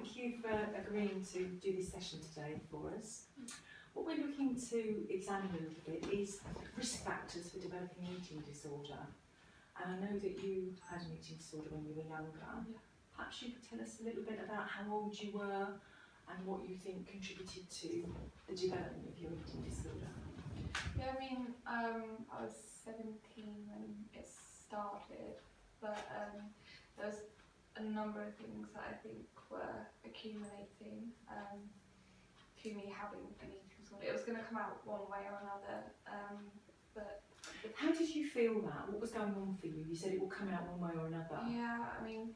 thank you for agreeing to do this session today for us. What we're looking to examine a little bit is risk factors for developing an eating disorder. And I know that you had an eating disorder when you were younger. Yeah. Perhaps you could tell us a little bit about how old you were and what you think contributed to the development of your eating disorder. Yeah, I mean, I was 17 when it started, but there was a number of things that I think were accumulating to me having an eating disorder. It was going to come out one way or another, but... How did you feel that? What was going on for you? You said it will come out one way or another. Yeah, I mean,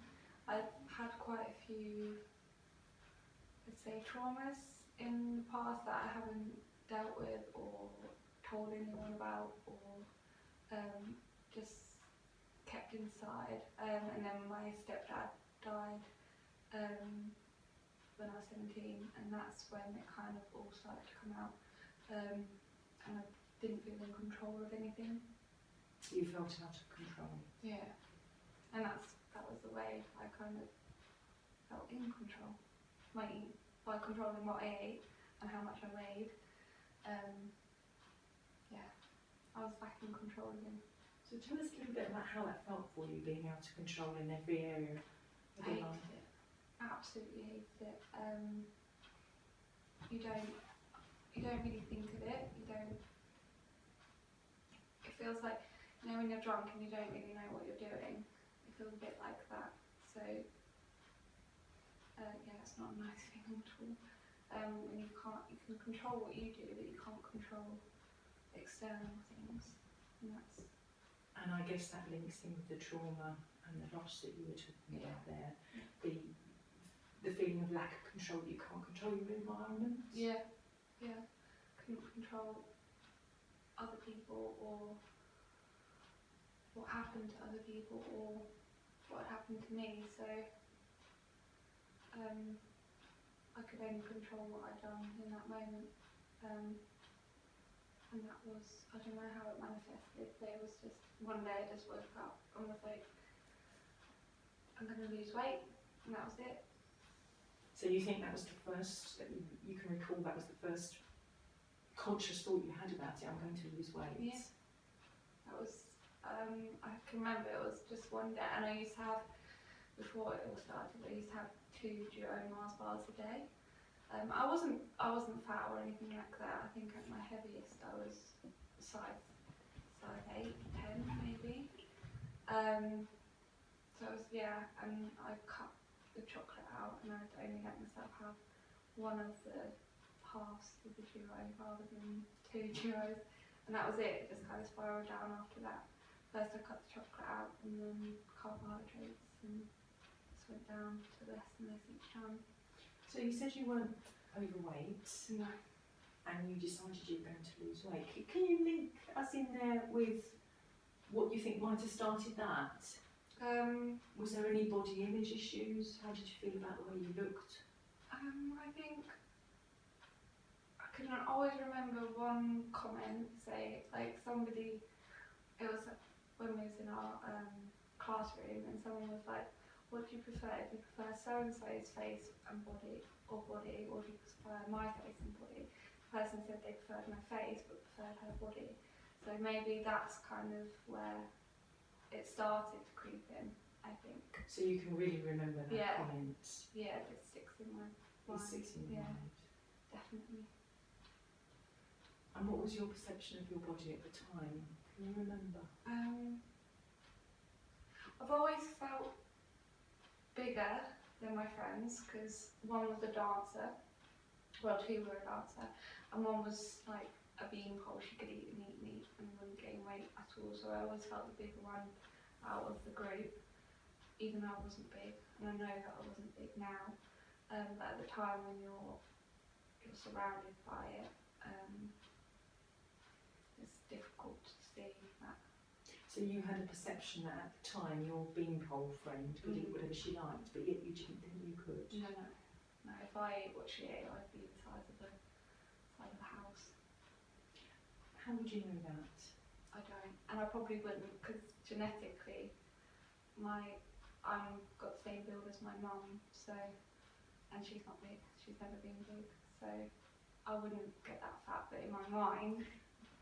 I've had quite a few, I'd say, traumas in the past that I haven't dealt with or told anyone about, or just kept inside. And then my stepdad died when I was 17, and that's when it kind of all started to come out. And I didn't feel in control of anything. You felt out of control. Yeah, and that was the way I kind of felt in control. By controlling what I ate and how much I weighed. Yeah, I was back in control again. So tell us a little bit about how that felt for you, being out of control in every area of your life. Hated it. Absolutely hated it. You don't really think of it. It feels like, you know, when you're drunk and you don't really know what you're doing. It feels a bit like that. So yeah, it's not a nice thing at all. And you can control what you do, but you can't control external things. And I guess that links in with the trauma and the loss that you were talking about there. The feeling of lack of control, you can't control your environment. Yeah. Couldn't control other people or what happened to other people or what happened to me. So I could only control what I'd done in that moment. And that was, I don't know how it manifested, but it was just one day I just woke up and was like, I'm going to lose weight, and that was it. So you think that was the first, that you can recall that was the first conscious thought you had about it, I'm going to lose weight? Yeah. That was, I can remember it was just one day, and I used to have, before it all started, I used to have 2 Duo Mars bars a day. I wasn't fat or anything like that. I think at my heaviest I was size 8, 10 maybe. So it was, yeah, and I cut the chocolate out and I'd only let myself have one of the halves of the duo rather than 2 duos, and that was it. It just kind of spiraled down after that. First I cut the chocolate out and then carbohydrates, and just went down to less and less each time. So you said you weren't overweight. No. And you decided you were going to lose weight. Can you link us in there with what you think might have started that? Was there any body image issues? How did you feel about the way you looked? I think I can always remember one comment, say, like somebody, it was when we was in our classroom, and someone was like, what do you prefer? Do you prefer so-and-so's face and body, or do you prefer my face and body? The person said they preferred my face, but preferred her body. So maybe that's kind of where it started to creep in, I think. So you can really remember that comment? Yeah, it sticks in my mind. It sticks in your mind? Definitely. And what was your perception of your body at the time? Can you remember? I've always felt bigger than my friends, because one was a dancer, well, 2 were a dancer, and one was like a beanpole. She could eat and wouldn't gain weight at all, so I always felt the bigger one out of the group, even though I wasn't big, and I know that I wasn't big now, but at the time when you're surrounded by it, it's difficult to see that. So you had a perception that at the time your beanpole friend could eat whatever she liked, but yet you didn't think you could? No, if I ate what she ate, I'd be the size of the house. How would you know that? I don't, and I probably wouldn't, because genetically, I've got the same build as my mum, so and she's not big. She's never been big, so I wouldn't get that fat. But in my mind,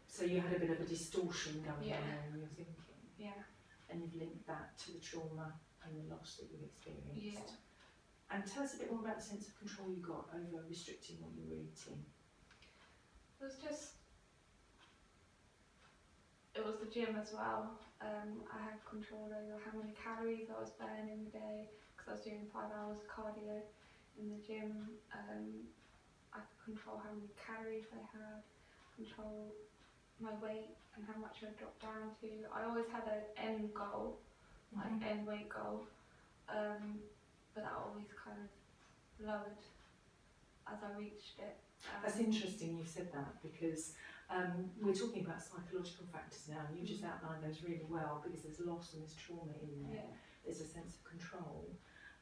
So you had a bit of a distortion going Yeah. on there in your thinking, yeah, and you've linked that to the trauma and the loss that you've experienced. yeah. And tell us a bit more about the sense of control you got over restricting what you were eating. It was the gym as well. I had control over how many calories I was burning in the day because I was doing 5 hours of cardio in the gym. I could control how many calories I had, control my weight and how much I dropped down to. I always had an end goal, like end weight goal, but that always kind of lowered as I reached it. That's interesting you said that, because we're talking about psychological factors now, and you just outlined those really well, because there's loss and there's trauma in there. Yeah, There's a sense of control,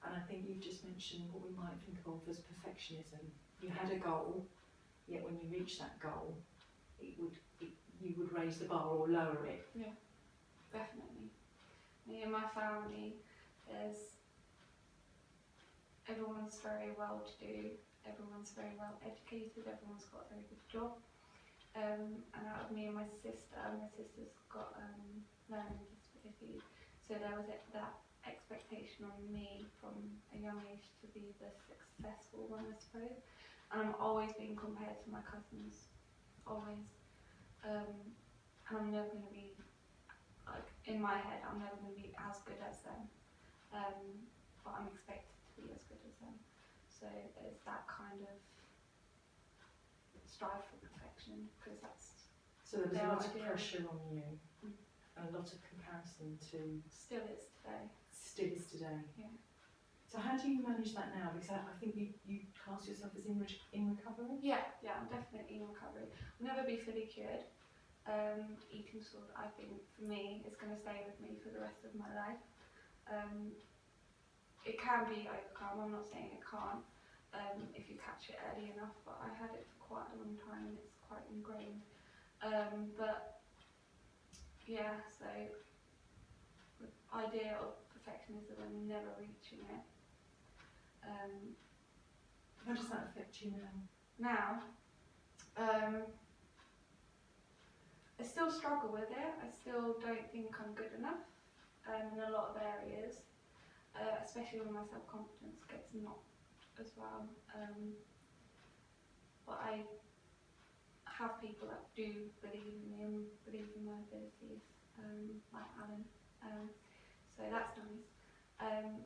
and I think you've just mentioned what we might think of as perfectionism. You had a goal, yet when you reach that goal, you would raise the bar or lower it. yeah, definitely. Me and my family, everyone's very well to do, everyone's very well educated, everyone's got a very good job. And out of me and my sister's got learning disabilities, so there was that expectation on me from a young age to be the successful one, I suppose. And I'm always being compared to my cousins, always. And I'm never going to be, like, in my head, I'm never going to be as good as them. But I'm expected to be as good as them. So there's that kind of strive for perfection, because that's So there was a their lot of idea. pressure on you, Mm. and a lot of comparison to Still is today. still is today. Yeah. So how do you manage that now? Because I think you class yourself as in recovery. Yeah, I'm definitely in recovery. I'll never be fully cured. Eating disorder, I think, for me, is going to stay with me for the rest of my life. It can be overcome, I'm not saying it can't, if you catch it early enough, but I had it for quite a long time and it's quite ingrained. But yeah, so the idea of perfectionism and never reaching it. How does that affect you now? Now, I still struggle with it. I still don't think I'm good enough in a lot of areas, especially when my self-confidence gets knocked as well. But I have people that do believe in me and believe in my abilities, like Alan. So that's nice.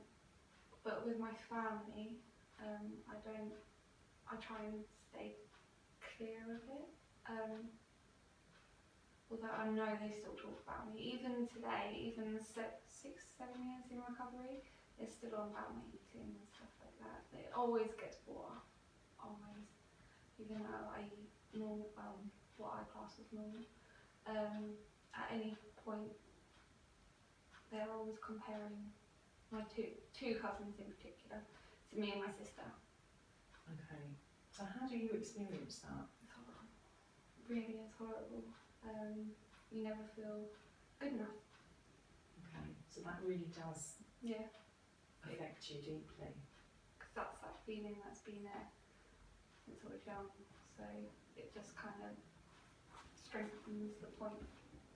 But with my family, I try and stay clear of it. Although I know they still talk about me. Even today, even 6-7 years in recovery, they're still on about my eating and stuff like that. It always gets brought up, always. Even though I eat normal, what I class as normal. At any point, they're always comparing my two cousins in particular to me and my sister. Okay. So how do you experience that? It's horrible. Really is horrible. You never feel good enough. Okay. So that really does Yeah. affect you deeply. Because that's that feeling that's been there since I was young. So it just kind of strengthens the point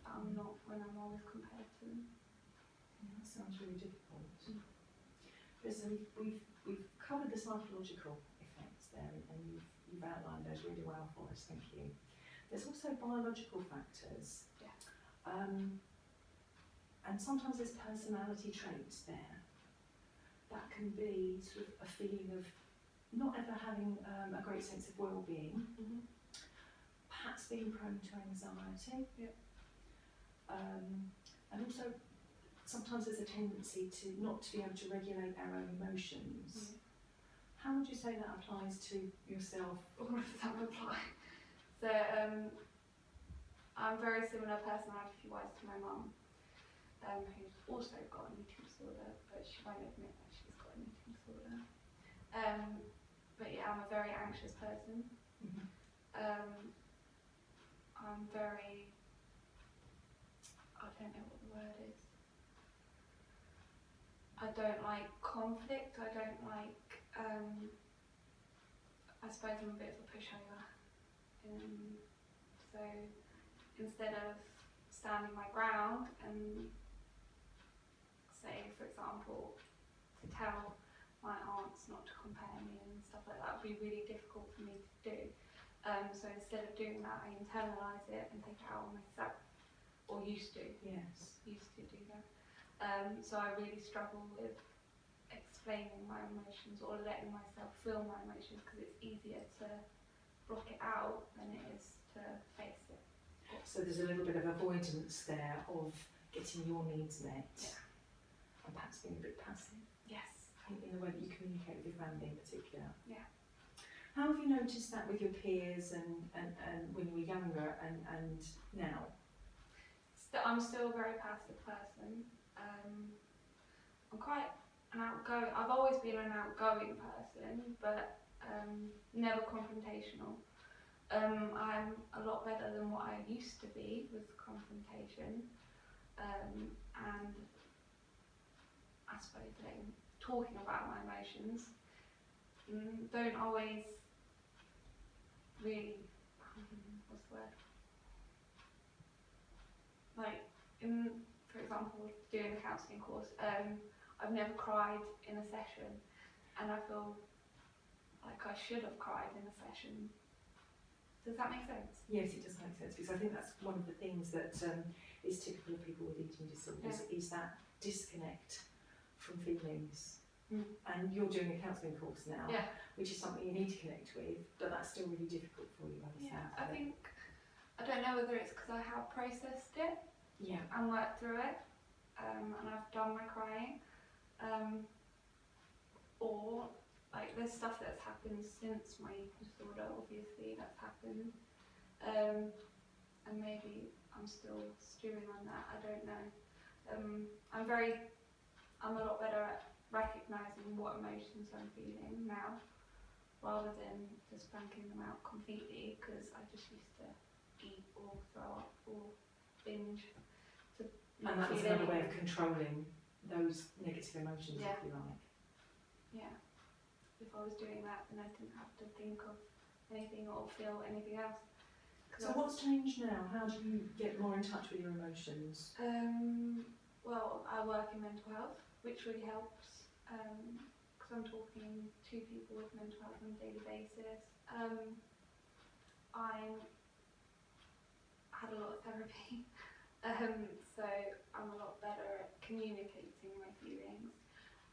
that I'm not when I'm always compared to them. Yeah, that sounds really difficult. Mm. So we've covered the psychological effects there, and you've outlined those really well for us. Thank you. There's also biological factors. Yeah. And sometimes there's personality traits there that can be sort of a feeling of not ever having a great sense of well-being, perhaps being prone to anxiety. Yep. And also sometimes there's a tendency to not to be able to regulate our own emotions. How would you say that applies to yourself? All of them apply. So I'm very similar personality-wise to my mum, who's also got an eating disorder, but she won't admit that she's got an eating disorder. But yeah, I'm a very anxious person. I'm very, I don't know what the word is. I don't like conflict. I don't like suppose I'm a bit of a pushover. So instead of standing my ground and say, for example, to tell my aunts not to compare me and stuff like that would be really difficult for me to do. So instead of doing that, I internalise it and take it out on myself, or used to. Yes. Used to do that. So I really struggle with explaining my emotions or letting myself feel my emotions, because it's easier to block it out than it is to face it. So there's a little bit of avoidance there of getting your needs met, and perhaps being a bit passive. Yes. In the way that you communicate with your family in particular. Yeah. How have you noticed that with your peers and when you were younger and now? I'm still a very passive person. I'm quite an outgoing. I've always been an outgoing person, but never confrontational. I'm a lot better than what I used to be with confrontation, and I suppose talking about my emotions don't always really, what's the word? Like, for example, doing the counselling course, I've never cried in a session, and I feel like I should have cried in a session. Does that make sense? Yes, it does make sense, because I think that's one of the things that is typical of people with eating disorders, is that disconnect from feelings. And you're doing a counselling course now, which is something you need to connect with, but that's still really difficult for you, I think, I don't know whether it's because I have processed it and worked through it, and I've done my crying, or like there's stuff that's happened since my eating disorder, obviously, that's happened, and maybe I'm still stewing on that, I don't know. I'm a lot better at recognising what emotions I'm feeling now, rather than just blanking them out completely, because I just used to eat or throw up or binge. And that was another way of controlling those negative emotions, if you like. Yeah. If I was doing that, then I didn't have to think of anything or feel anything else. So what's changed now? How do you get more in touch with your emotions? Well, I work in mental health, which really helps, because I'm talking to people with mental health on a daily basis. I had a lot of therapy, so I'm a lot better at communicating my feelings,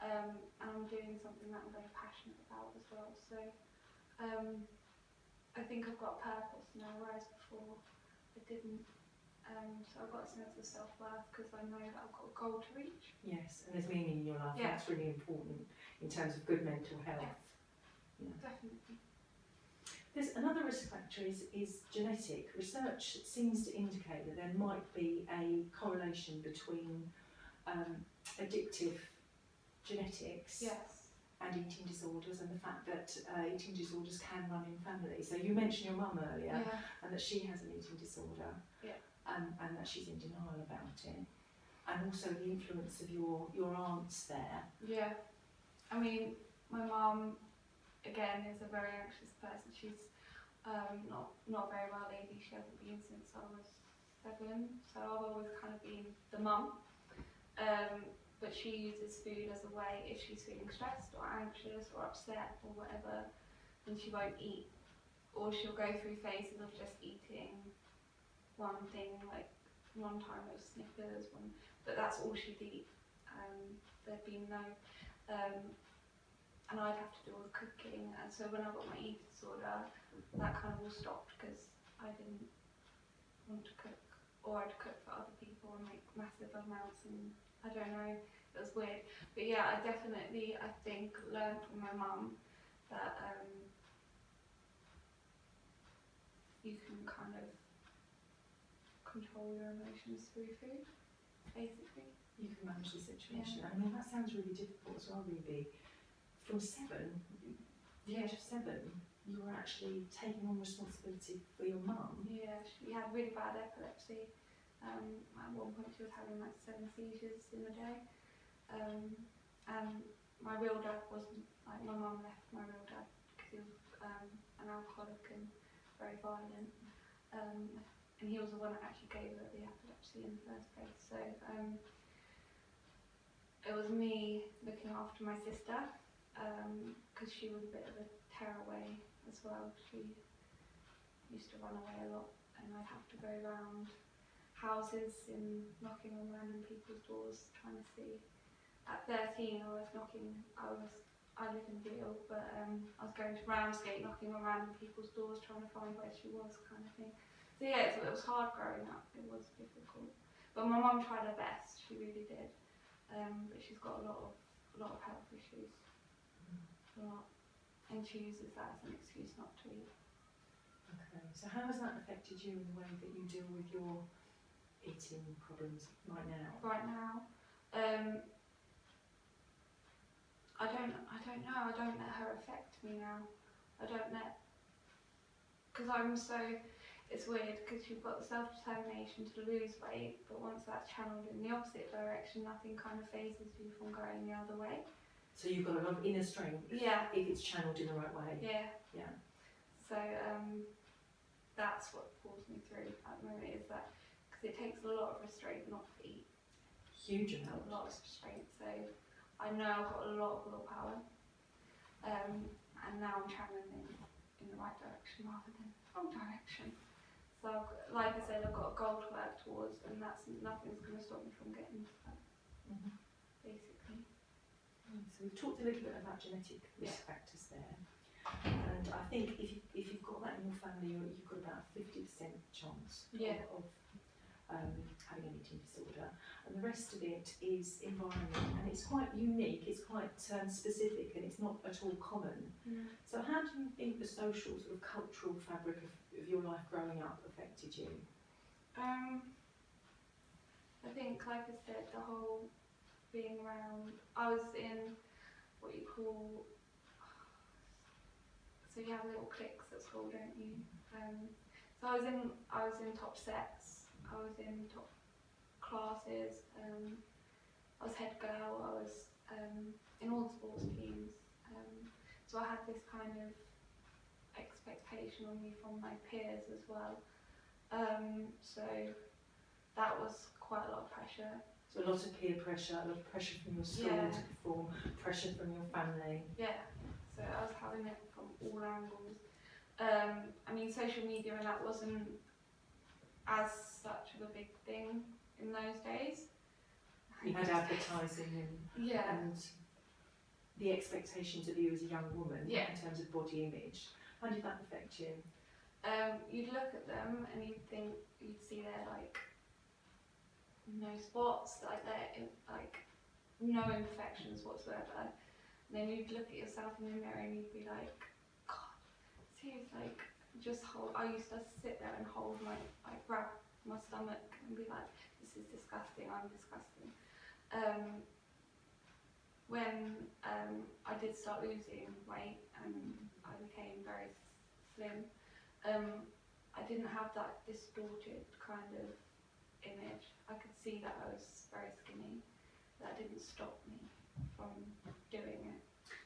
and I'm doing something that I'm very passionate about as well. So I think I've got a purpose now, whereas before I didn't. So I've got a sense of self-worth because I know that I've got a goal to reach. Yes, and there's meaning in your life. That's really important in terms of good mental health. Definitely. There's another risk factor is genetic. Research seems to indicate that there might be a correlation between addictive genetics and eating disorders, and the fact that eating disorders can run in families. So you mentioned your mum earlier, and that she has an eating disorder, and that she's in denial about it, and also the influence of your aunts there. Yeah, I mean, my mum, again, is a very anxious person. She's not very well lately. She hasn't been since I was 7, so I've always kind of been the mum. But she uses food as a way, if she's feeling stressed or anxious or upset or whatever, then she won't eat. Or she'll go through phases of just eating one thing, like one time it was Snickers, but that's all she'd eat. There'd been no, and I'd have to do all the cooking, and so when I got my eating disorder, that kind of all stopped because I didn't want to cook, or I'd cook for other people and make massive amounts, and I don't know, it was weird. But yeah, I think, learned from my mum that you can kind of control your emotions through food, basically. You can manage the situation. I mean, that sounds really difficult as well, Ruby. From 7, the age of 7, you were actually taking on responsibility for your mum. Yeah, she had really bad epilepsy. At one point she was having like 7 seizures in a day. And my real dad wasn't, like my mum left my real dad because he was an violent. And he was the one that actually gave her the epilepsy in the first place. So it was me looking after my sister, because she was a bit of a tearaway as well. She used to run away a lot, and I'd have to go around houses and knocking on random people's doors trying to see. At 13 I live in Deal, but I was going to Ramsgate knocking on random people's doors trying to find where she was, kind of thing. So yeah, it was hard growing up, it was difficult. But my mum tried her best, she really did. But she's got a lot of health issues. A lot. And she uses that as an excuse not to eat. Okay, so how has that affected you in the way that you deal with your eating problems right now? Right now, I don't know. I don't let her affect me now. Because it's weird because you've got the self-determination to lose weight, but once that's channeled in the opposite direction, nothing kind of phases you from going the other way. So you've got a lot of inner strength. Yeah. If it's channeled in the right way. Yeah. Yeah. So that's what pulls me through at the moment, is that because it takes a lot of restraint not to eat. Huge amount. A lot of restraint. So I know I've got a lot of willpower, and now I'm channeling in the right direction rather than the wrong direction. So like I said, I've got a goal to work towards, and nothing's going to stop me from getting to that. Basically. So we've talked a little bit about genetic risk factors there, and I think if you've got that in your family, you've got about a 50% chance of having an eating disorder, and the rest of it is environment, and it's quite unique, it's quite specific, and it's not at all common. So how do you think the social sort of cultural fabric of your life growing up affected you? I think, like I said, the whole being around, I was in what you call, so you have little cliques at school, don't you? So I was in top sets, I was in top classes, I was head girl, I was in all the sports teams. So I had this kind of expectation on me from my peers as well. So that was quite a lot of pressure. So a lot of peer pressure, a lot of pressure from your school to perform, pressure from your family. Yeah, so I was having it from all angles. I mean, social media and that wasn't as such of a big thing in those days. You had advertising and the expectations of you as a young woman in terms of body image. How did that affect you? You'd look at them and you'd see their no spots, like no imperfections whatsoever. And then you'd look at yourself in the mirror and you'd be like, God, seriously, I used to sit there and grab my stomach and be like, this is disgusting, I'm disgusting. When I did start losing weight and I became very slim, I didn't have that distorted kind of image. I could see that I was very skinny. That didn't stop me from doing it.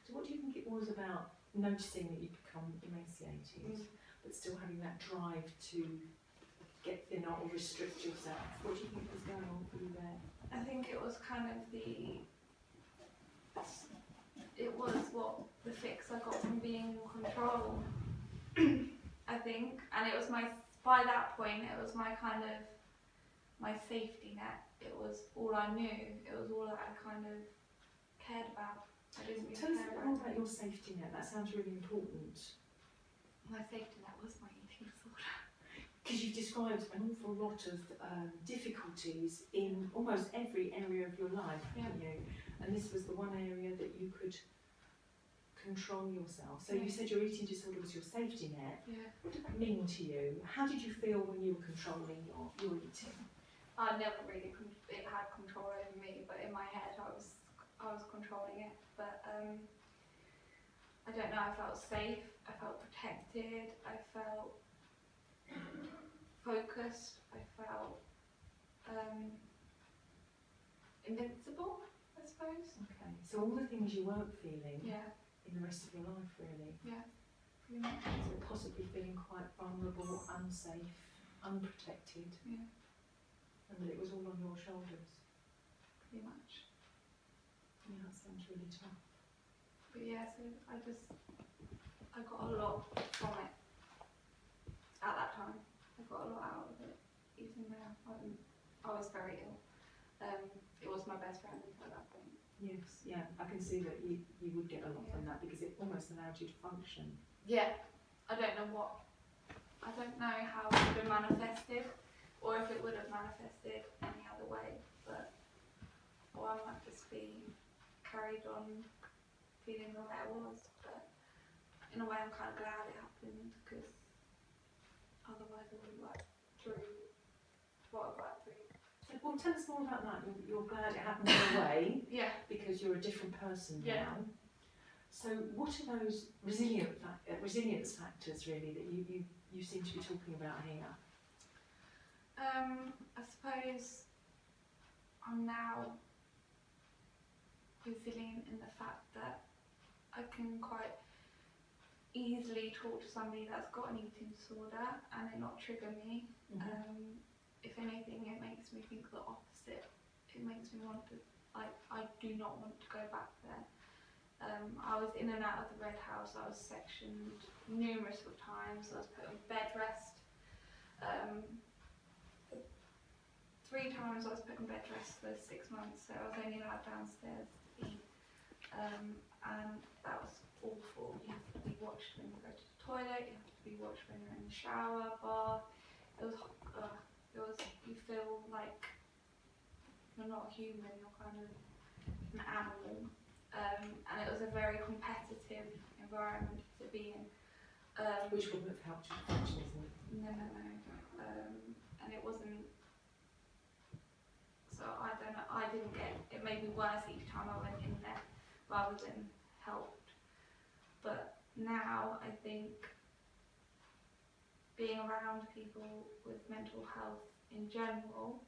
So what do you think it was about noticing that you'd become emaciated, but still having that drive to get thinner or restrict yourself? What do you think was going on for you there? I think it was kind of the fix I got from being in control. I think, and it was by that point, it was my kind of my safety net. It was all I knew. It was all that I kind of cared about. I didn't really Tell us care a bit more about your safety net. That sounds really important. My safety net was my eating disorder. Because you've described an awful lot of difficulties in almost every area of your life, haven't you? And this was the one area that you could control yourself. So you said your eating disorder was your safety net. Yeah. What did that mean to you? How did you feel when you were controlling your eating? I never really it had control over me, but in my head I was controlling it. But I don't know, I felt safe, I felt protected, I felt focused, I felt invincible, I suppose. Okay, so all the things you weren't feeling Yeah. in the rest of your life, really. Yeah, pretty much. So possibly feeling quite vulnerable, unsafe, unprotected, Yeah, and that it was all on your shoulders. pretty much. Yeah, that sounds really tough. But yeah, so I got a lot from it at that time. I got a lot out of it, even though I was very ill. It was my best friend at that point. Yes, yeah, I can see that you would get a lot from that because it almost allowed you to function. Yeah, I don't know how it would have manifested, or if it would have manifested any other way, or I might just be carried on feeling the way I was, but in a way I'm kind of glad it happened, because otherwise I wouldn't work through what I've worked through. So, well, tell us more about that. You're glad it happened in a way Yeah. because you're a different person Yeah. now. So what are those resilience factors really that you seem to be talking about here? I suppose I'm now resilient in the fact that I can quite easily talk to somebody that's got an eating disorder and it not trigger me. Mm-hmm. If anything, it makes me think the opposite. It makes me want to, I do not want to go back there. I was in and out of the Red House. I was sectioned numerous times. I was put on bed rest. 3 times I was put on bed rest for 6 months, so I was only allowed downstairs to eat. And that was awful. You have to be watched when you go to the toilet, you have to be watched when you're in the shower, bath. You feel like you're not a human, you're kind of an animal. And it was a very competitive environment to be in. Which wouldn't have helped you function, isn't it? No. And it wasn't, so I don't know, it made me worse each time I went in there rather than helped. But now I think being around people with mental health in general,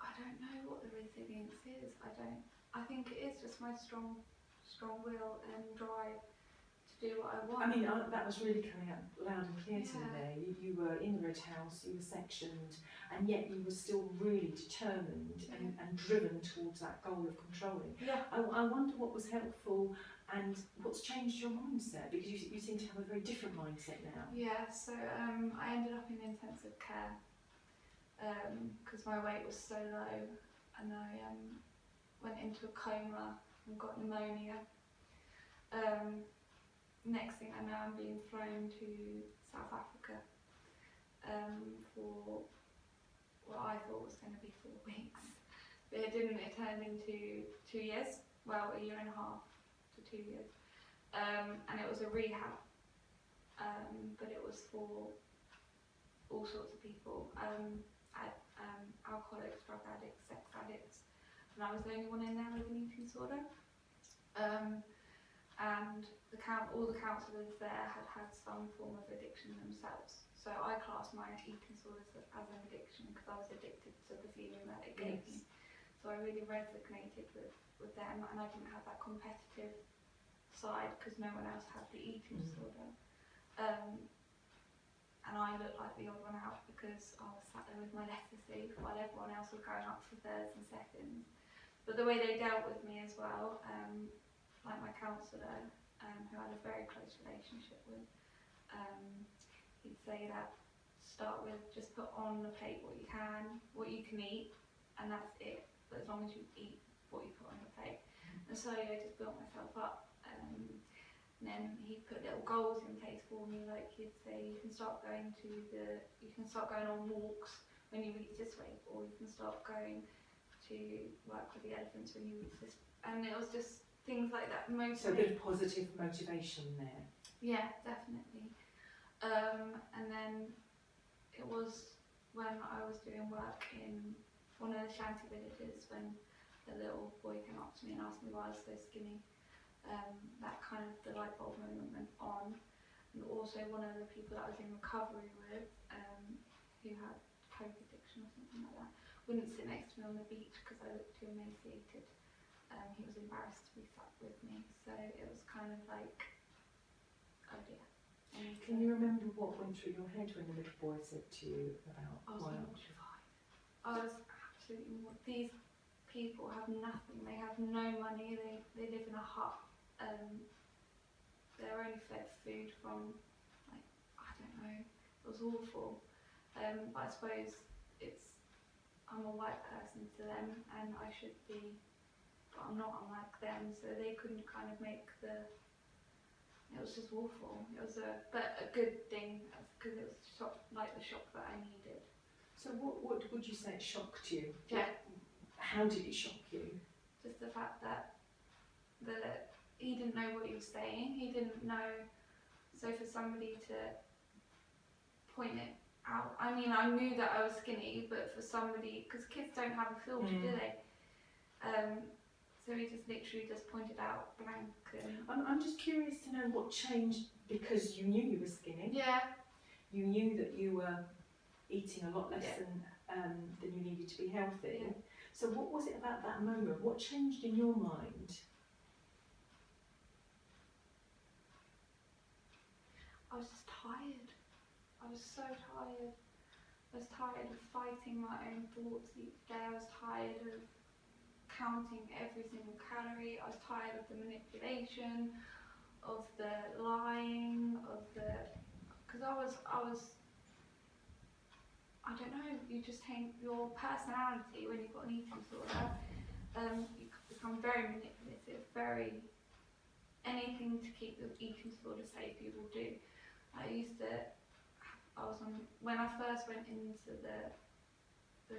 I don't know what the resilience is. I think it is just my strong will and drive to do what I want. I mean, that was really coming out loud and clear to me Yeah. there. You were in the Red House, you were sectioned, and yet you were still really determined and driven towards that goal of controlling. Yeah. I wonder what was helpful and what's changed your mindset, because you seem to have a very different mindset now. Yeah, so I ended up in intensive care because my weight was so low, and I went into a coma and got pneumonia. Next thing I know, I'm being flown to South Africa for what I thought was going to be 4 weeks, but it didn't. It turned into 2 years, well, a year and a half to 2 years, and it was a rehab, but it was for all sorts of people, alcoholics, drug addicts, sex addicts, and I was the only one in there with an eating disorder. And all the counsellors there had some form of addiction themselves. So I classed my eating disorders as an addiction because I was addicted to the feeling that it gave me. So I really resonated with them, and I didn't have that competitive side because no one else had the eating disorder. And I looked like the odd one out because I was sat there with my leprosy while everyone else was going up for thirds and seconds. But the way they dealt with me as well, like my counsellor, who I had a very close relationship with, he'd say that start with just put on the plate what you can eat, and that's it. But as long as you eat what you put on the plate. And slowly I just built myself up. And then he'd put little goals in place for me, like he'd say you can start going on walks when you reach this weight, or you can start going to work with the elephants when you reach this. And it was just things like that. So a bit of positive motivation there. Yeah, definitely. And then it was when I was doing work in one of the shanty villages when the little boy came up to me and asked me why I was so skinny. That kind of the light bulb moment went on. And also one of the people that I was in recovery with, who had coke addiction or something like that, wouldn't sit next to me on the beach because I looked too emaciated. He was embarrassed to be sat with me. So So it was kind of like, oh dear. Can you remember what went through your head when the little boy said to you about I was why mortified. I was absolutely these people have nothing. They have no money. They live in a hut. They're only fed food from, like, I don't know. It was awful. But I suppose I'm a white person to them, and I should be, but I'm not unlike them. So they couldn't kind of make the. It was just awful. It was but a good thing because it was like the shock that I needed. So what would you say shocked you? Yeah. How did it shock you? Just the fact that he didn't know what he was saying. He didn't know. So for somebody to point it out, I mean, I knew that I was skinny, but for somebody, because kids don't have a filter, do they? So he just literally just pointed out blank. I'm just curious to know what changed, because you knew you were skinny. Yeah. You knew that you were eating a lot less Yeah. than you needed to be healthy. Yeah. So what was it about that moment? What changed in your mind? I was just tired. I was so tired. I was tired of fighting my own thoughts each day. I was tired of counting every single calorie. I was tired of the manipulation, of the lying, because I don't know, you just change your personality when you've got an eating disorder. You become very manipulative, anything to keep the eating disorder safe you will do. When I first went into the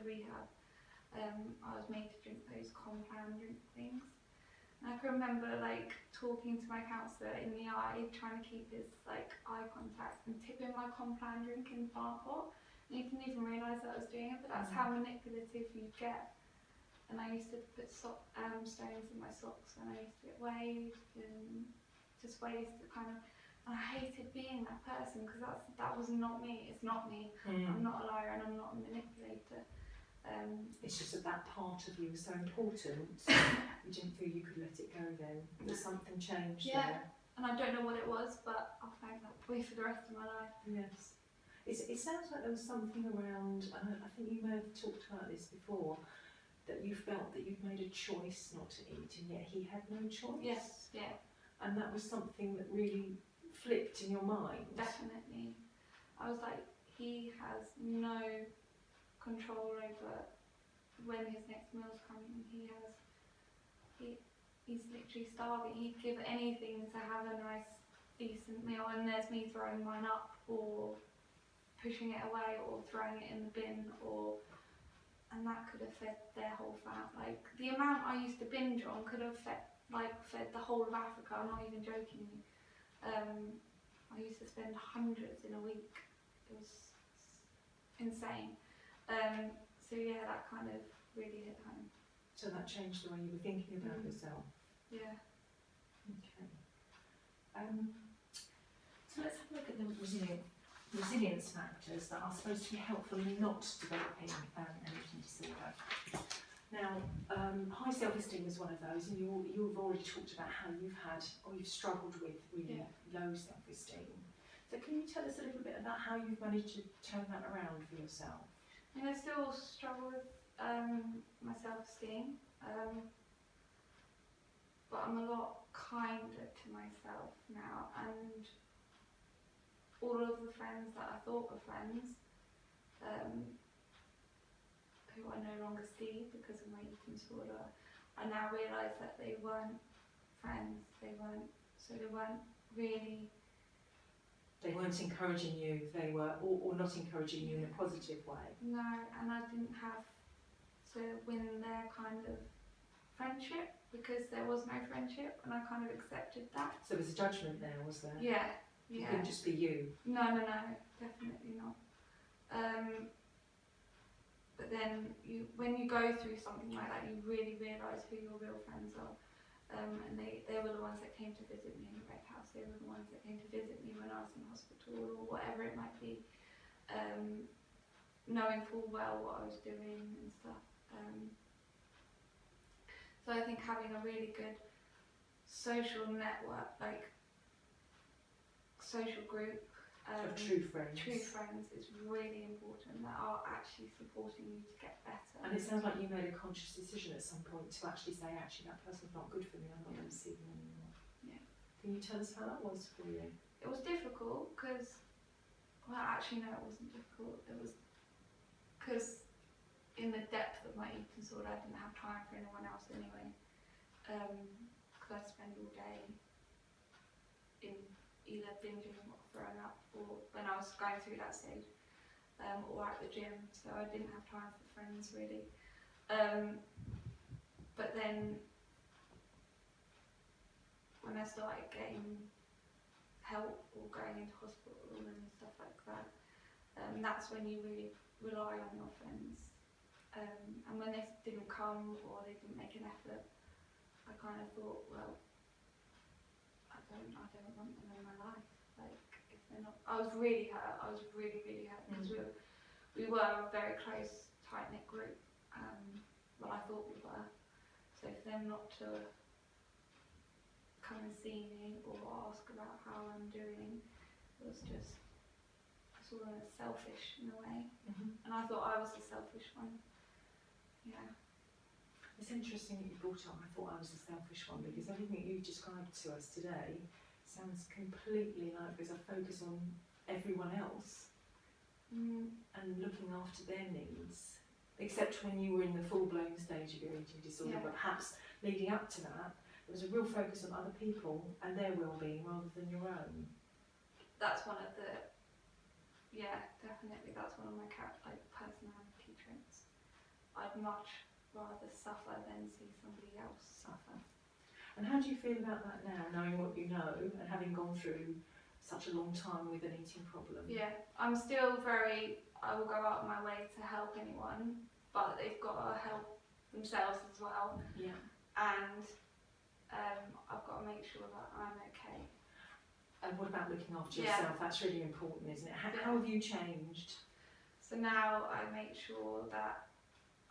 rehab, I was made to drink those compound drink things. And I can remember like talking to my counsellor in the eye, trying to keep his like eye contact and tipping my compound drink in the bar pot. And he didn't even realise that I was doing it, but that's how manipulative you get. And I used to put stones in my socks when I used to get weighed, and just ways to kind of. And I hated being that person because that was not me. It's not me. I'm not a liar and I'm not a manipulator. It's just that part of you was so important. You didn't feel you could let it go then. That something changed there. And I don't know what it was, but I'll thank that boy for the rest of my life. Yes. It sounds like there was something around, and I think you may have talked about this before, that you felt that you'd made a choice not to eat, and yet he had no choice. Yes, yeah. And that was something that really flipped in your mind. Definitely. I was like, he has no control over when his next meal's coming. He's literally starving. He'd give anything to have a nice, decent meal, and there's me throwing mine up or pushing it away or throwing it in the bin, and that could have fed their whole family. Like the amount I used to binge on could have fed the whole of Africa. I'm not even joking. I used to spend hundreds in a week. It was insane. So yeah, that kind of really hit home. So that changed the way you were thinking about yourself. Yeah. Okay. So let's have a look at the resilience factors that are supposed to be helpful in not developing an eating disorder. Now, high self-esteem is one of those, and you've already talked about how you've struggled with really low self-esteem. So can you tell us a little bit about how you've managed to turn that around for yourself? I mean, I still struggle with my self-esteem, but I'm a lot kinder to myself now, and all of the friends that I thought were friends, who I no longer see because of my eating disorder, I now realise that they weren't friends. They weren't really. They weren't encouraging you. They were, or not encouraging you in a positive way. No, and I didn't have to win their kind of friendship because there was no friendship, and I kind of accepted that. So there was a judgment there, was there? Yeah. It couldn't just be you. No, definitely not. But then when you go through something like that, you really realise who your real friends are. And they were the ones that came to visit me in the Red House. They were the ones that came to visit me when I was in hospital or whatever it might be. Knowing full well what I was doing and stuff. So I think having a really good social network, like social group. Of true friends. True friends is really important, that are actually supporting you to get better. And it sounds like you made a conscious decision at some point to actually say, actually, that person's not good for me, I'm not going to see them anymore. Yeah. Can you tell us how that was for you? It was difficult because, well, actually, no, it wasn't difficult. It was because in the depth of my eating disorder, I didn't have time for anyone else anyway. Because I'd spend all day in either binging or throwing up, or when I was going through that stage, or at the gym, so I didn't have time for friends really. But then when I started getting help or going into hospital and stuff like that, that's when you really rely on your friends. And when they didn't come or they didn't make an effort, I kind of thought, well, I don't want them in my life. Like, if they're not, I was really hurt. I was really, really hurt because we were a very close, tight knit group. Well, I thought we were. So for them not to come and see me or ask about how I'm doing was just sort of selfish in a way. And I thought I was the selfish one. Yeah. It's interesting that you brought up, I thought I was the selfish one, because everything you've described to us today sounds completely like there's a focus on everyone else and looking after their needs, except when you were in the full-blown stage of your eating disorder, but perhaps leading up to that, there was a real focus on other people and their well-being rather than your own. That's one of the, definitely, that's one of my personality traits. I'd much rather suffer than see somebody else suffer. And how do you feel about that now, knowing what you know and having gone through such a long time with an eating problem? Yeah, I'm still I will go out of my way to help anyone, but they've got to help themselves as well. Yeah. And I've got to make sure that I'm okay. And what about looking after yourself? That's really important, isn't it? How have you changed? So now I make sure that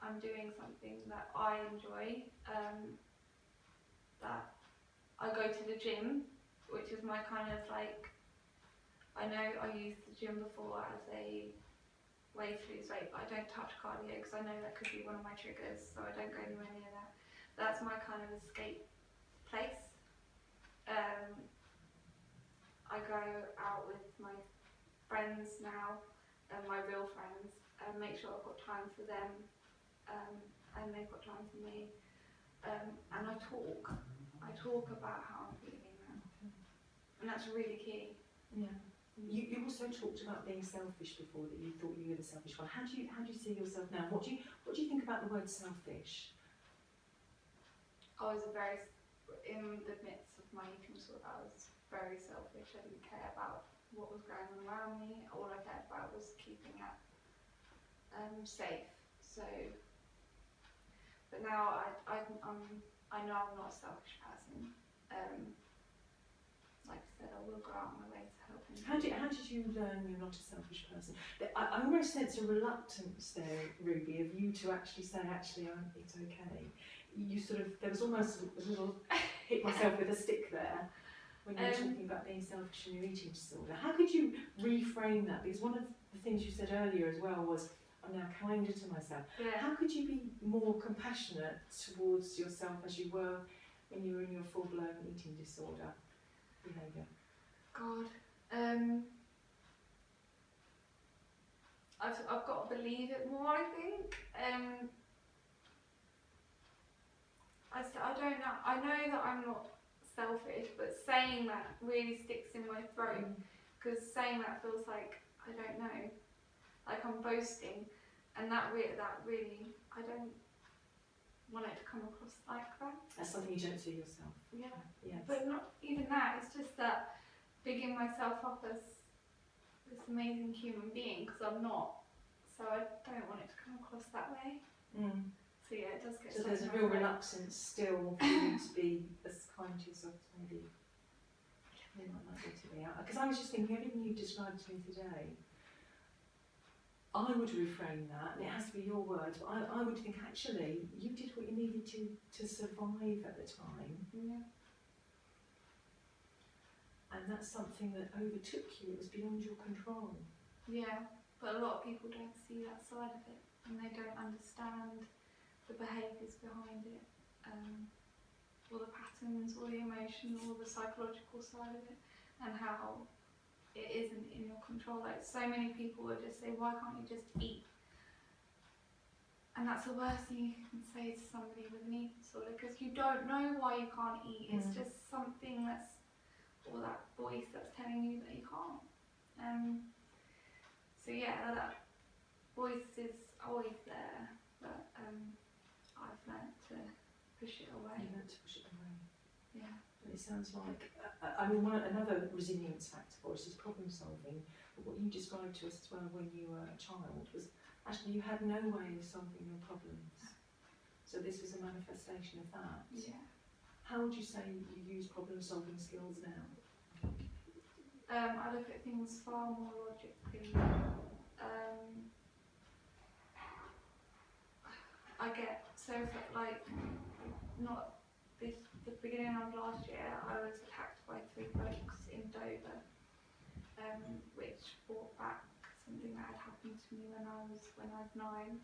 I'm doing something that I enjoy, that I go to the gym, which is my kind of like, I know I used the gym before as a way to lose weight, but I don't touch cardio because I know that could be one of my triggers, so I don't go anywhere near that. That's my kind of escape place. I go out with my friends now, my real friends, and make sure I've got time for them, and they've got time for me. And I talk about how I'm feeling now, and that's really key. Yeah. You also talked about being selfish before, that you thought you were the selfish one. How do you see yourself now? What do you think about the word selfish? I was in the midst of my eating disorder, I was very selfish. I didn't care about what was going on around me. All I cared about was keeping it safe. So, but now I know I'm not a selfish person. Like I said, I will go out of my way to help him. How did you learn you're not a selfish person? I almost sense a reluctance there, Ruby, of you to actually say, it's okay. You sort of, there was almost a little hit myself with a stick there when you were talking about being selfish in your eating disorder. How could you reframe that? Because one of the things you said earlier as well was, I'm now kinder to myself. Yeah. How could you be more compassionate towards yourself as you were when you were in your full-blown eating disorder behaviour? God, I've got to believe it more, I think. I don't know. I know that I'm not selfish, but saying that really sticks in my throat, because saying that feels like, I don't know, like I'm boasting, and that really, I don't want it to come across like that. That's something you don't see yourself. Yeah. Yes. But not even that, it's just that bigging myself up as this amazing human being, because I'm not. So I don't want it to come across that way. So yeah, it does get. So there's a real reluctance still for you to be as kind to yourself as maybe you might like to be. Because I was just thinking, everything you've described to me today, I would reframe that, and it has to be your words, but I would think actually you did what you needed to survive at the time. Yeah. And that's something that overtook you, it was beyond your control. Yeah, but a lot of people don't see that side of it, and they don't understand the behaviours behind it, or the patterns, or the emotion, or the psychological side of it, and how it isn't in your control. Like, so many people would just say, why can't you just eat? And that's the worst thing you can say to somebody with an eating disorder, because you don't know why you can't eat. It's just something that's, or that voice that's telling you that you can't. So yeah, that voice is always there, but I've learnt to push it away. You learned to push it away. Yeah. And it sounds like, I mean, another resilience factor for us is problem solving. But what you described to us as well when you were a child was actually you had no way of solving your problems. So this was a manifestation of that. Yeah. How would you say you use problem solving skills now? I look at things far more logically. I get so like not this the beginning of last year I was attacked by 3 blokes in Dover, which brought back something that had happened to me when I was 9.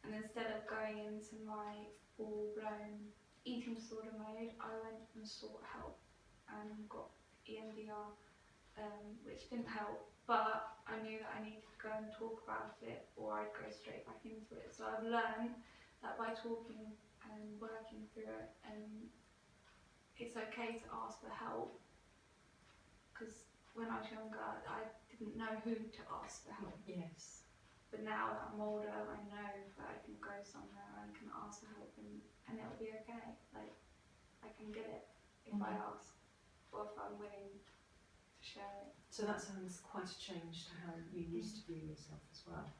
And instead of going into my full-blown eating disorder mode, I went and sought help and got EMDR, which didn't help, but I knew that I needed to go and talk about it or I'd go straight back into it. So I've learned that by talking and working through it, and it's okay to ask for help, because when I was younger I didn't know who to ask for help. Yes. But now that I'm older, I know that I can go somewhere and can ask for help, and it'll be okay. Like, I can get it if I ask, or if I'm willing to share it. So that sounds quite a change to how you used to view yourself as well.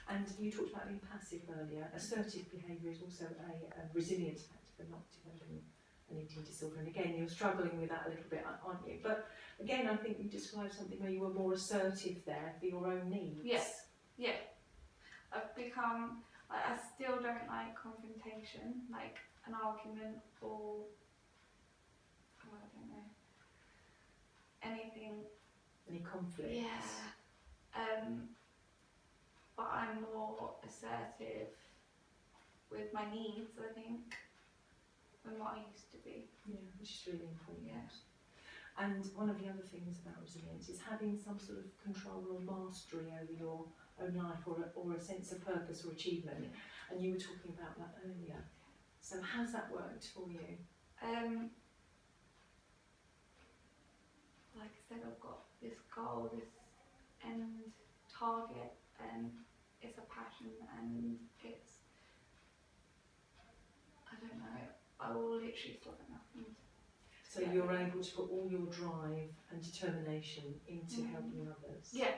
And you talked about being passive earlier. Assertive behaviour is also a resilience factor for not developing an eating disorder. And again, you're struggling with that a little bit, aren't you? But again, I think you described something where you were more assertive there for your own needs. Yes, yeah. I've become, I still don't like confrontation, like an argument or, I don't know, anything. Any conflicts? Yeah. But I'm more assertive with my needs, I think, than what I used to be. Yeah, which is really important. Yeah. And one of the other things about resilience is having some sort of control or mastery over your own life, or a sense of purpose or achievement. Yeah. And you were talking about that earlier. So how's that worked for you? Like I said, I've got this goal, this end target, and it's a passion, and it's, I don't know, I will literally stop at nothing. So you're able to put all your drive and determination into helping others. Yeah.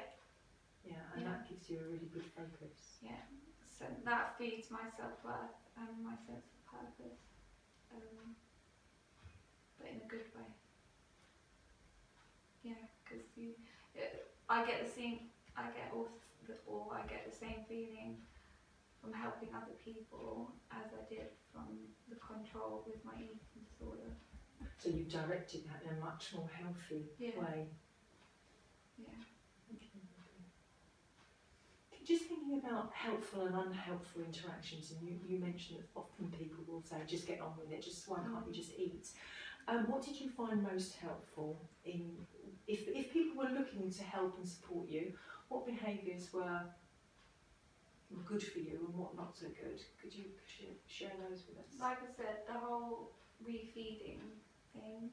Yeah, and that gives you a really good focus. Yeah, so that feeds my self-worth and my sense of purpose, but in a good way. Yeah, because I get the same feeling from helping other people as I did from the control with my eating disorder. So you've directed that in a much more healthy way. Yeah. Just thinking about helpful and unhelpful interactions, and you mentioned that often people will say, just get on with it, just why can't you just eat? What did you find most helpful if people were looking to help and support you, what behaviours were good for you and what not so good? Could you share those with us? Like I said, the whole refeeding thing,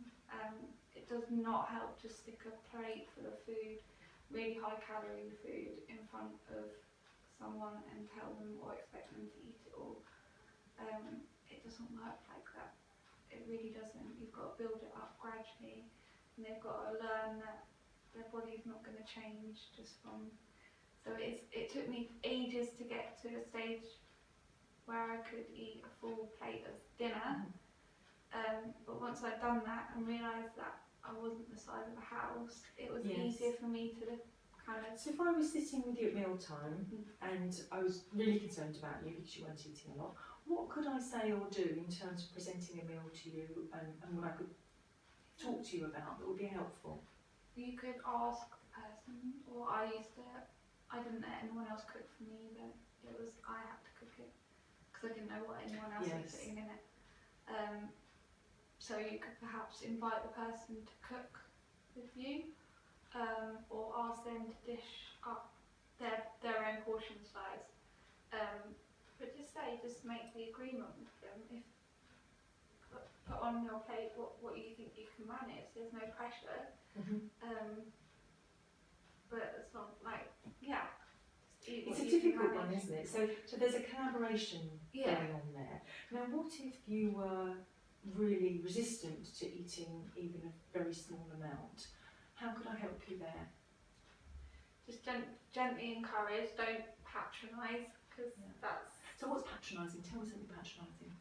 it does not help to stick a plate full of food, really high calorie food, in front of someone and tell them or expect them to eat it all. It doesn't work like that. It really doesn't. You've got to build it up gradually, and they've got to learn that their body's not going to change just from. So it took me ages to get to a stage where I could eat a full plate of dinner. But once I'd done that and realised that I wasn't the size of a house, it was easier for me to kind of. So if I was sitting with you at mealtime and I was really concerned about you because you weren't eating a lot, what could I say or do in terms of presenting a meal to you, and when I could talk to you about that would be helpful? You could ask the person, or I didn't let anyone else cook for me either. I had to cook it because I didn't know what anyone else was putting in it. So you could perhaps invite the person to cook with you, or ask them to dish up their own portion size. But just make the agreement with them. If put on your plate what you think you can manage. There's no pressure. But it's not like, It's a difficult one, isn't it? So there's a collaboration going on there. Now, what if you were really resistant to eating even a very small amount? How could I help you there? Just gently encourage, don't patronise, because that's... So what's patronising? Tell me something patronising.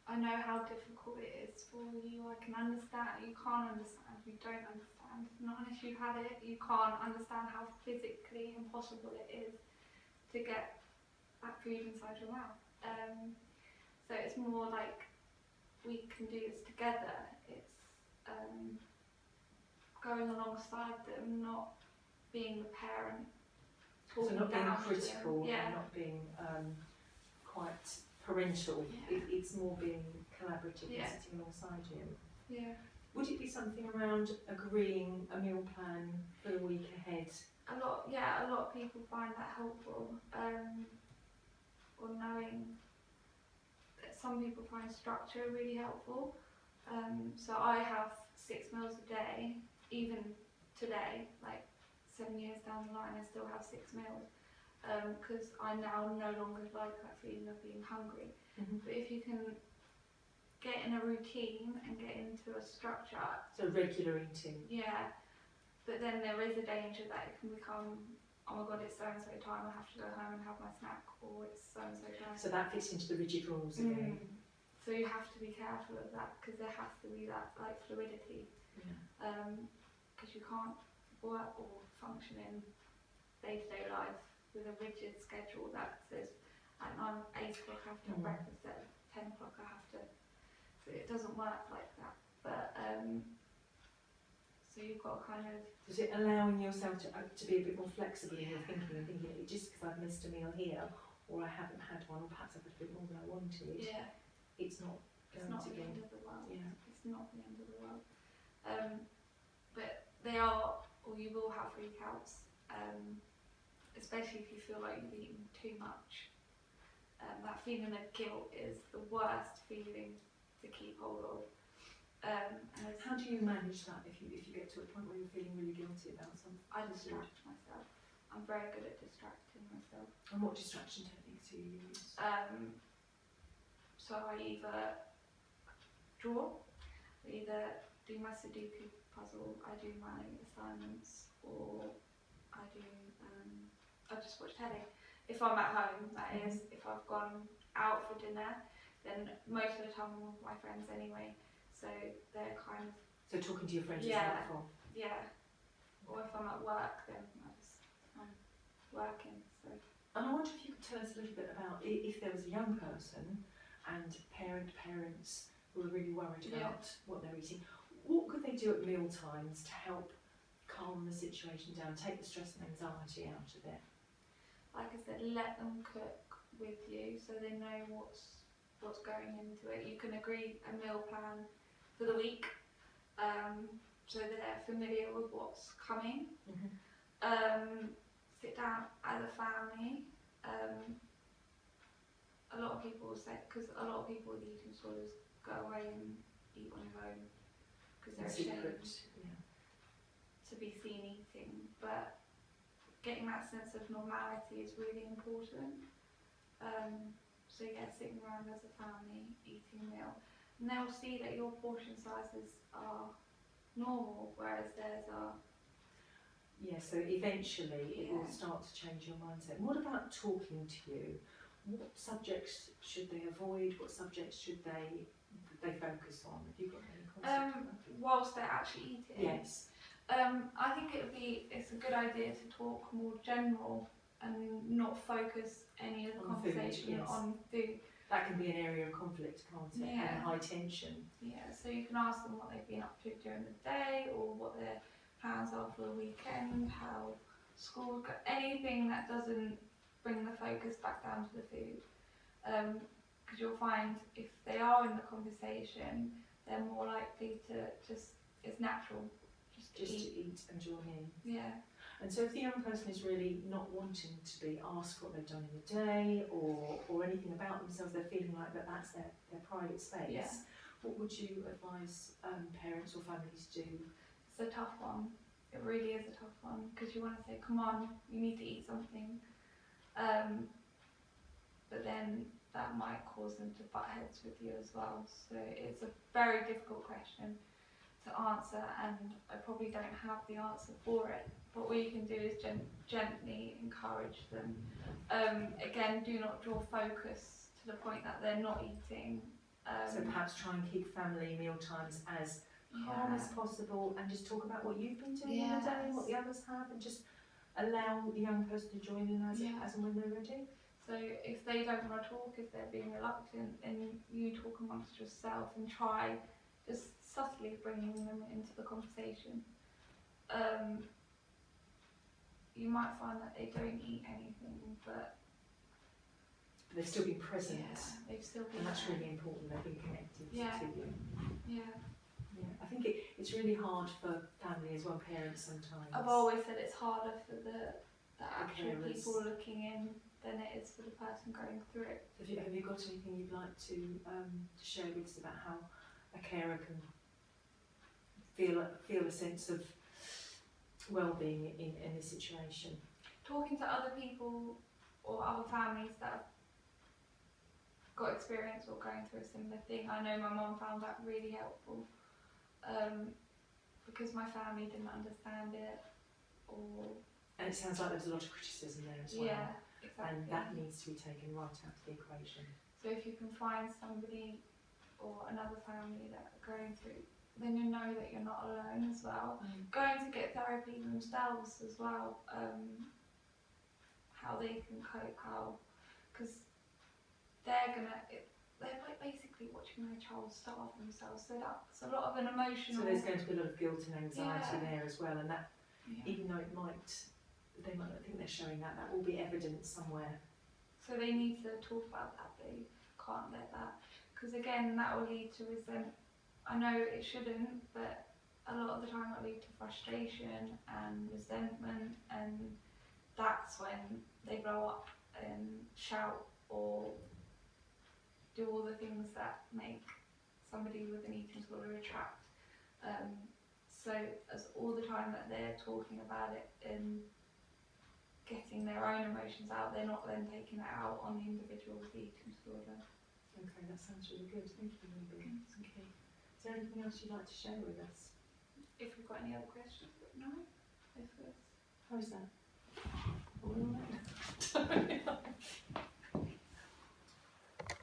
I know how difficult it is for you. I can understand. You can't understand. You don't understand. Not unless you've had it, you can't understand how physically impossible it is to get that food inside your mouth. So it's more like we can do this together. It's going alongside them, not being the parent. So not being critical, and not being quite parental. It's more being collaborative and sitting alongside you. Yeah. Would it be something around agreeing a meal plan for the week ahead? A lot of people find that helpful. Or knowing that some people find structure really helpful. So I have 6 meals a day, even today, like 7 years down the line, I still have 6 meals. Because I now no longer like that feeling of being hungry. But if you can get in a routine and get into a structure. So regular eating. Yeah, but then there is a danger that it can become, oh my god, it's so-and-so time, I have to go home and have my snack, or it's so-and-so time. So that fits into the rigid rules again. So you have to be careful of that, because there has to be that like fluidity. Because you can't work or function in day-to-day life with a rigid schedule that says at 8 o'clock I have to have breakfast, at 10 o'clock I have to. So it doesn't work like that. But so you've got kind of. Is it allowing yourself to be a bit more flexible in your thinking and thinking just because I've missed a meal here, or I haven't had one, or perhaps I've had a bit more than I wanted. Yeah. It's not going to the be. end of the world. Yeah. It's not the end of the world. But they are, or you will have freakouts. Especially if you feel like you've eaten too much. That feeling of guilt is the worst feeling to keep hold of. How do you manage that if you get to a point where you're feeling really guilty about something? I distract myself. I'm very good at distracting myself. And what distraction techniques do you use? So I either draw, I either do my Sudoku puzzle, I do my assignments, or I just watch telly. If I'm at home, that is. If I've gone out for dinner, then most of the time I'm with my friends anyway. So they're kind of. So talking to your friends is helpful. Yeah. Or if I'm at work, then I'm working. So. And I wonder if you could tell us a little bit about if there was a young person and parents who are really worried about what they're eating. What could they do at meal times to help calm the situation down, take the stress and anxiety out of it? Like I said, let them cook with you so they know what's going into it. You can agree a meal plan for the week, so they're familiar with what's coming. Sit down as a family. A lot of people say, because a lot of people with eating disorders go away and eat on their own because they're ashamed to be seen eating, but getting that sense of normality is really important. So sitting around as a family, eating a meal, and they'll see that your portion sizes are normal, whereas theirs are. Yeah, so eventually it will start to change your mindset. And what about talking to you? What subjects should they avoid? What subjects should they focus on? Have you got any concept? Whilst they're actually eating? Yes. I think it's a good idea to talk more general and not focus any of the conversation on food. that can be an area of conflict, can't it? Yeah. And high tension. Yeah, so you can ask them what they've been up to during the day, or what their plans are for the weekend, how school go, anything that doesn't bring the focus back down to the food. Because you'll find if they are in the conversation, they're more likely to just, it's natural, just to eat. And join in. Yeah. And so if the young person is really not wanting to be asked what they've done in the day or anything about themselves, they're feeling like that's their private space, Yeah. what would you advise parents or families do? It's a tough one. It really is a tough one, because you want to say, come on, you need to eat something. But then that might cause them to butt heads with you as well. So it's a very difficult question to answer, and I probably don't have the answer for it. But what you can do is gently encourage them. Again, do not draw focus to the point that they're not eating. So perhaps try and keep family meal times as calm as possible, and just talk about what you've been doing in the day, what the others have, and just allow the young person to join in as and when they're ready. So if they don't want to talk, if they're being reluctant, then you talk amongst yourself and try just subtly bringing them into the conversation. You might find that they don't eat anything, but they've still been present. Yeah, they've still been and that's there. really important. They've been connected to you. Yeah. Yeah, I think it's really hard for family as well, parents sometimes. I've always said it's harder for the actual carers. people looking in than it is for the person going through it. Have you got anything you'd like to share with us about how a carer can feel a sense of well-being in this situation? Talking to other people or other families that have got experience or going through a similar thing. I know my mum found that really helpful, because my family didn't understand it, and it sounds like there's a lot of criticism there as well. Yeah, exactly. And that needs to be taken right out of the equation. So if you can find somebody or another family that are going through, then you know that you're not alone as well. Going to get therapy themselves as well, how they can cope, because they're like basically watching their child starve themselves. So that's a lot of an emotional. So there's going to be a lot of guilt and anxiety there as well, and that even though they might not think they're showing that will be evident somewhere. So they need to talk about that. They can't let that, because again that will lead to resentment. I know it shouldn't, but a lot of the time it'll lead to frustration and resentment, and that's when they blow up and shout or do all the things that make somebody with an eating disorder retract. So as all the time that they're talking about it and getting their own emotions out, they're not then taking it out on the individual with the eating disorder. Okay, that sounds really good. Thank you, Ruby. Okay. Is there anything else you'd like to share with us? If we've got any other questions, but no. How is that?